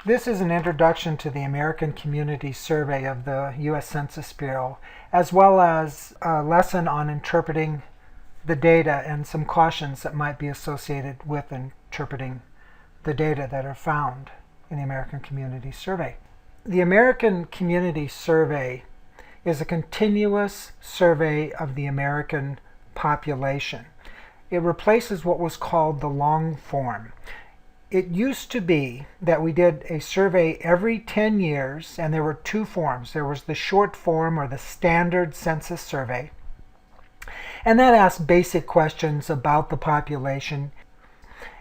This is an introduction to the American Community Survey of the U.S. Census Bureau, as well as a lesson on interpreting the data and some cautions that might be associated with interpreting the data that are found in the American Community Survey. The American Community Survey is a continuous survey of the American population. It replaces what was called the long form. It used to be that we did a survey every 10 years, and there were two forms. There was the short form, or the standard census survey, and that asked basic questions about the population.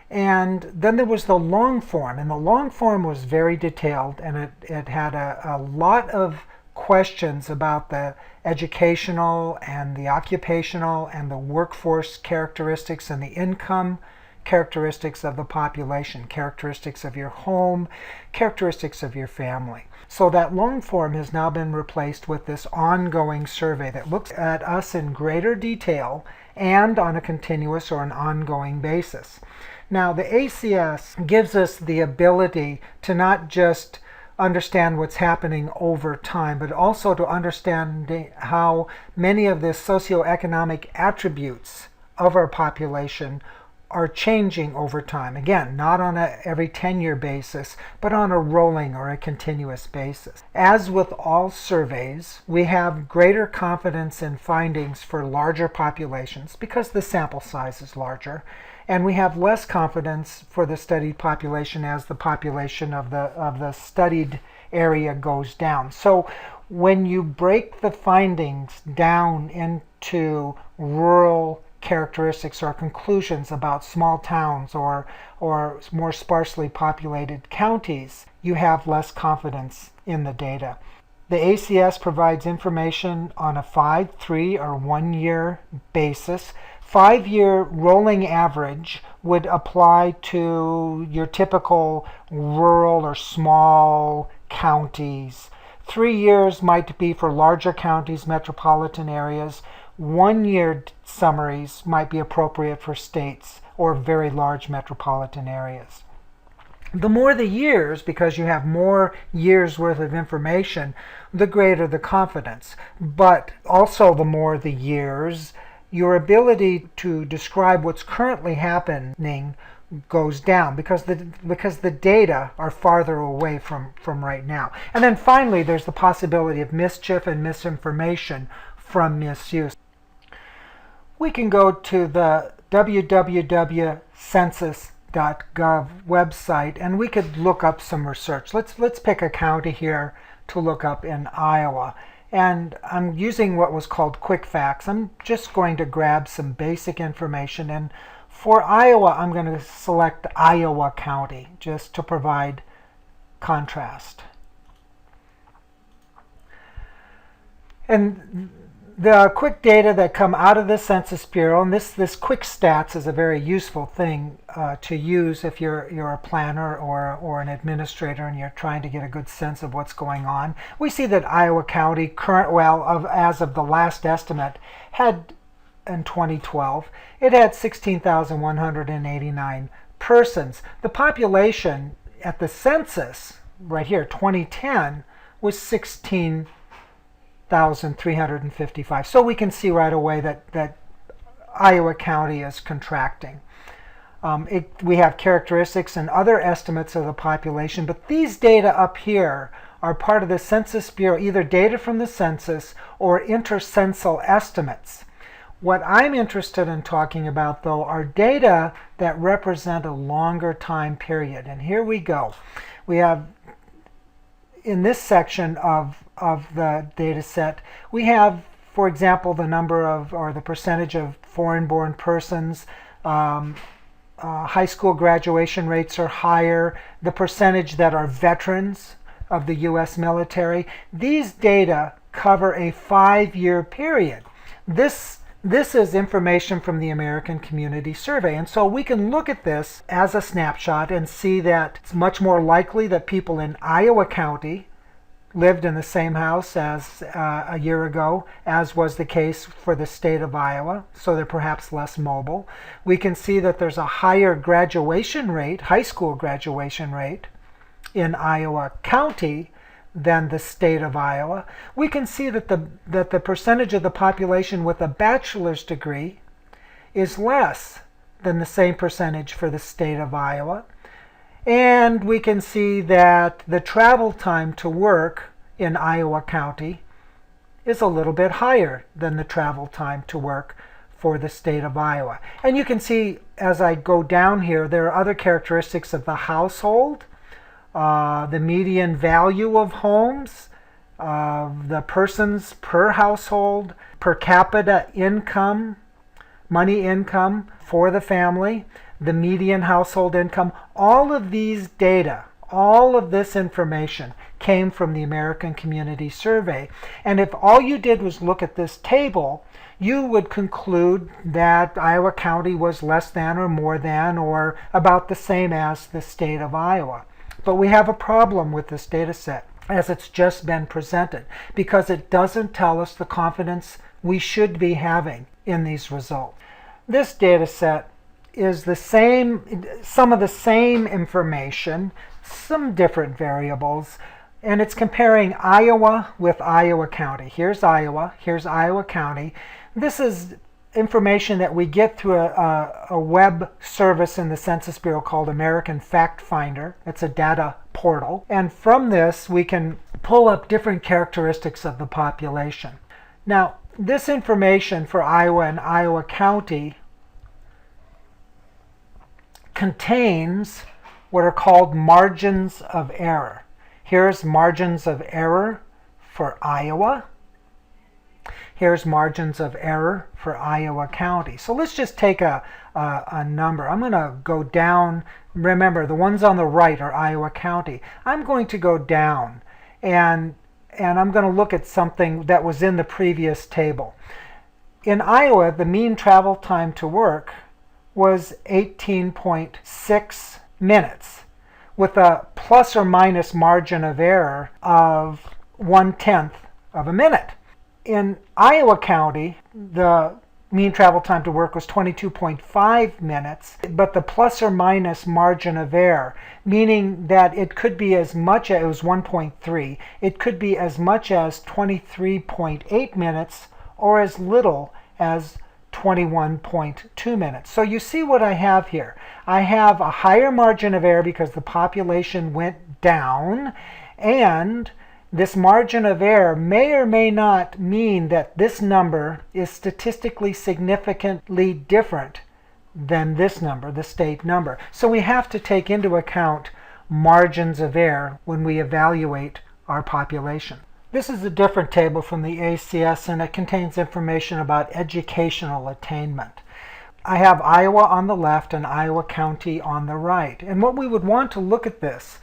And then there was the long form, and the long form was very detailed, and it had a lot of questions about the educational and the occupational and the workforce characteristics and the income characteristics of the population, characteristics of your home, characteristics of your family. So that long form has now been replaced with this ongoing survey that looks at us in greater detail and on a continuous or an ongoing basis. Now, the ACS gives us the ability to not just understand what's happening over time, but also to understand how many of the socioeconomic attributes of our population are changing over time. Again, not on a every 10-year basis, but on a rolling or a continuous basis. As with all surveys, we have greater confidence in findings for larger populations because the sample size is larger, and we have less confidence for the studied population as the population of the studied area goes down. So when you break the findings down into rural characteristics or conclusions about small towns or more sparsely populated counties, you have less confidence in the data. The ACS provides information on a 5, 3, or 1 year basis. 5-year rolling average would apply to your typical rural or small counties. 3 years might be for larger counties, metropolitan areas. 1-year summaries might be appropriate for states or very large metropolitan areas. The more the years, because you have more years worth of information, the greater the confidence. But also the more the years, your ability to describe what's currently happening goes down because the data are farther away from right now. And then finally, there's the possibility of mischief and misinformation from misuse. We can go to the www.census.gov website and we could look up some research. Let's pick a county here to look up in Iowa. And I'm using what was called quick facts. I'm just going to grab some basic information, and for Iowa I'm going to select Iowa County just to provide contrast. And the quick data that come out of the Census Bureau, and this quick stats is a very useful thing to use if you're a planner or an administrator and you're trying to get a good sense of what's going on. We see that Iowa County, as of the last estimate, had in 2012, it had 16,189 persons. The population at the census, right here, 2010, was 16,355. So we can see right away that Iowa County is contracting. We have characteristics and other estimates of the population, but these data up here are part of the Census Bureau, either data from the census or intercensal estimates. What I'm interested in talking about, though, are data that represent a longer time period. And here we go. We have, in this section of the data set, we have, for example, the number of, or the percentage of foreign-born persons. High school graduation rates are higher. The percentage that are veterans of the U.S. military. These data cover a 5-year period. This is information from the American Community Survey, and so we can look at this as a snapshot and see that it's much more likely that people in Iowa County lived in the same house as a year ago, as was the case for the state of Iowa, so they're perhaps less mobile. We can see that there's a higher graduation rate, high school graduation rate, in Iowa County than the state of Iowa, we can see that the percentage of the population with a bachelor's degree is less than the same percentage for the state of Iowa. And we can see that the travel time to work in Iowa County is a little bit higher than the travel time to work for the state of Iowa. And you can see as I go down here, there are other characteristics of the household, the median value of homes, the persons per household, per capita income, money income for the family, the median household income. All of these data, all of this information came from the American Community Survey. And if all you did was look at this table, you would conclude that Iowa County was less than or more than or about the same as the state of Iowa. But we have a problem with this data set as it's just been presented because it doesn't tell us the confidence we should be having in these results. This data set is the same, some of the same information, some different variables, and it's comparing Iowa with Iowa County. Here's Iowa County. This is information that we get through a web service in the Census Bureau called American Fact Finder. It's a data portal. And from this, we can pull up different characteristics of the population. Now, this information for Iowa and Iowa County contains what are called margins of error. Here's margins of error for Iowa. Here's margins of error for Iowa County. So let's just take a number. I'm going to go down. Remember, the ones on the right are Iowa County. I'm going to go down and I'm going to look at something that was in the previous table. In Iowa, the mean travel time to work was 18.6 minutes with a plus or minus margin of error of 1/10 of a minute. In Iowa County, the mean travel time to work was 22.5 minutes, but the plus or minus margin of error, meaning that it could be as much as, it was 1.3, it could be as much as 23.8 minutes or as little as 21.2 minutes. So you see what I have here. I have a higher margin of error because the population went down, and this margin of error may or may not mean that this number is statistically significantly different than this number, the state number. So we have to take into account margins of error when we evaluate our population. This is a different table from the ACS, and it contains information about educational attainment. I have Iowa on the left and Iowa County on the right. And what we would want to look at this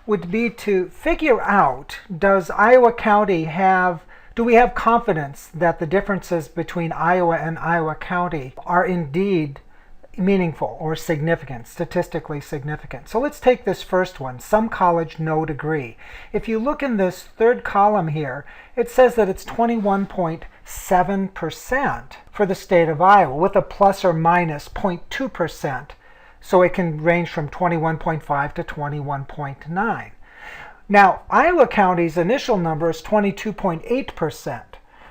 would be to figure out, does Iowa County do we have confidence that the differences between Iowa and Iowa County are indeed meaningful or significant, statistically significant? So let's take this first one, some college, no degree. If you look in this third column here, it says that it's 21.7% for the state of Iowa with a plus or minus 0.2%. So it can range from 21.5 to 21.9. Now, Iowa County's initial number is 22.8%,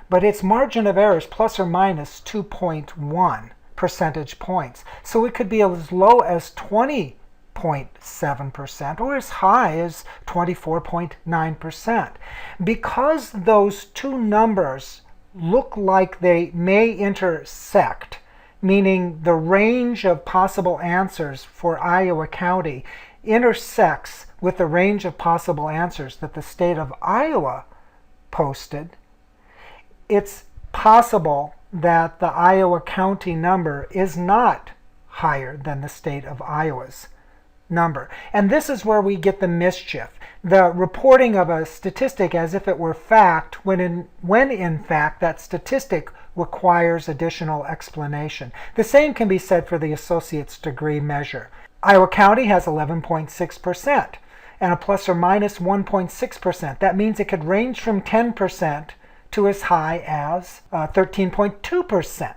but its margin of error is plus or minus 2.1 percentage points. So it could be as low as 20.7% or as high as 24.9%. Because those two numbers look like they may intersect, meaning the range of possible answers for Iowa County intersects with the range of possible answers that the state of Iowa posted, it's possible that the Iowa County number is not higher than the state of Iowa's number. And this is where we get the mischief. The reporting of a statistic as if it were fact, when in fact that statistic requires additional explanation. The same can be said for the associate's degree measure. Iowa County has 11.6% and a plus or minus 1.6%. That means it could range from 10% to as high as 13.2%.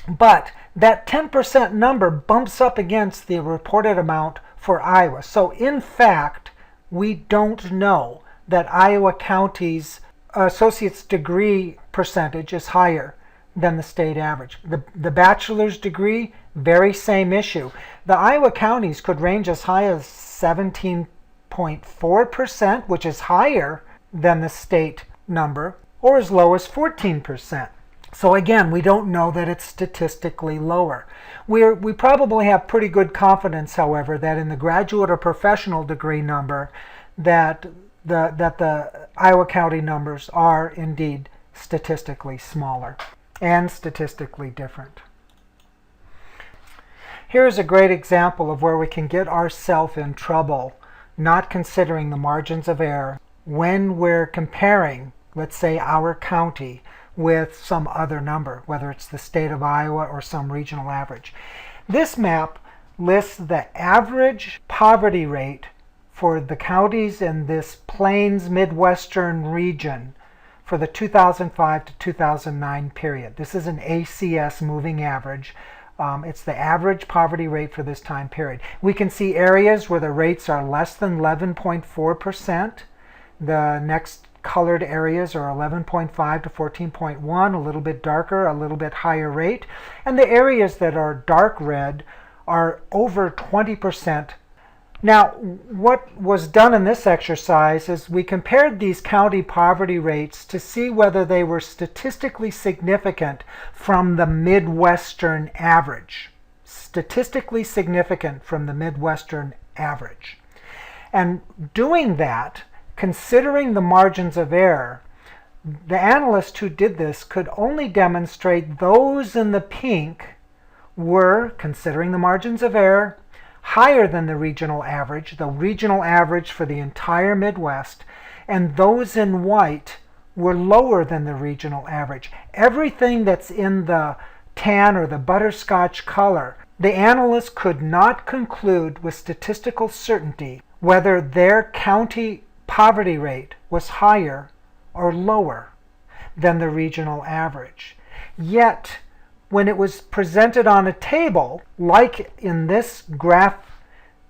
But that 10% number bumps up against the reported amount for Iowa. So in fact, we don't know that Iowa County's associate's degree percentage is higher than the state average. The bachelor's degree, very same issue. The Iowa counties could range as high as 17.4%, which is higher than the state number, or as low as 14%. So again, we don't know that it's statistically lower. We probably have pretty good confidence, however, that in the graduate or professional degree number, that the Iowa County numbers are indeed statistically smaller and statistically different. Here's a great example of where we can get ourselves in trouble not considering the margins of error when we're comparing, let's say, our county with some other number, whether it's the state of Iowa or some regional average. This map lists the average poverty rate for the counties in this Plains Midwestern region for the 2005 to 2009 period. This is an ACS moving average. It's the average poverty rate for this time period. We can see areas where the rates are less than 11.4%. The next colored areas are 11.5 to 14.1, a little bit darker, a little bit higher rate. And the areas that are dark red are over 20%. Now, what was done in this exercise is we compared these county poverty rates to see whether they were statistically significant from the Midwestern average. Statistically significant from the Midwestern average. And doing that, considering the margins of error, the analyst who did this could only demonstrate those in the pink were, considering the margins of error, higher than the regional average for the entire Midwest, and those in white were lower than the regional average. Everything that's in the tan or the butterscotch color, the analyst could not conclude with statistical certainty whether their county poverty rate was higher or lower than the regional average. Yet, when it was presented on a table, like in this graph,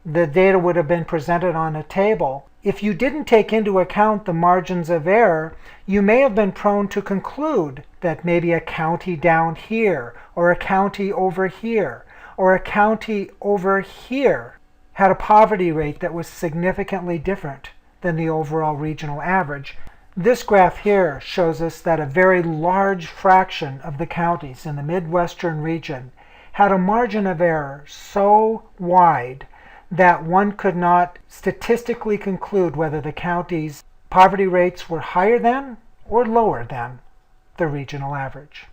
the data would have been presented on a table. If you didn't take into account the margins of error, you may have been prone to conclude that maybe a county down here, or a county over here, or a county over here had a poverty rate that was significantly different than the overall regional average. This graph here shows us that a very large fraction of the counties in the Midwestern region had a margin of error so wide that one could not statistically conclude whether the county's poverty rates were higher than or lower than the regional average.